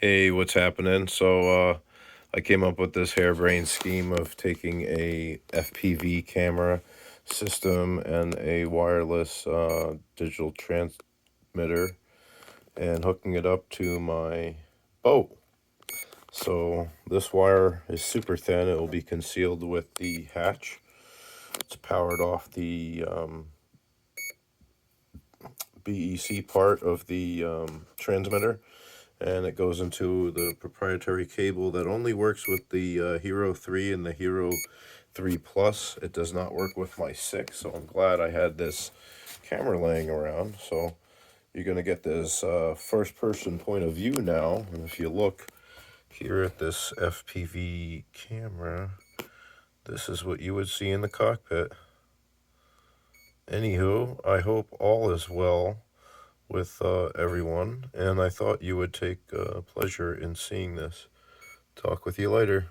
Hey, what's happening? I came up with this harebrained scheme of taking a FPV camera system and a wireless digital transmitter and hooking it up to my boat. So this wire is super thin. It will be concealed with the hatch. It's powered off the BEC part of the transmitter, and it goes into the proprietary cable that only works with the Hero 3 and the Hero 3 Plus. It does not work with my 6, so I'm glad I had this camera laying around. So you're going to get this first-person point of view now, and if you look here at this FPV camera, this is what you would see in the cockpit. Anywho, I hope all is well with everyone, and I thought you would take pleasure in seeing this. Talk with you later.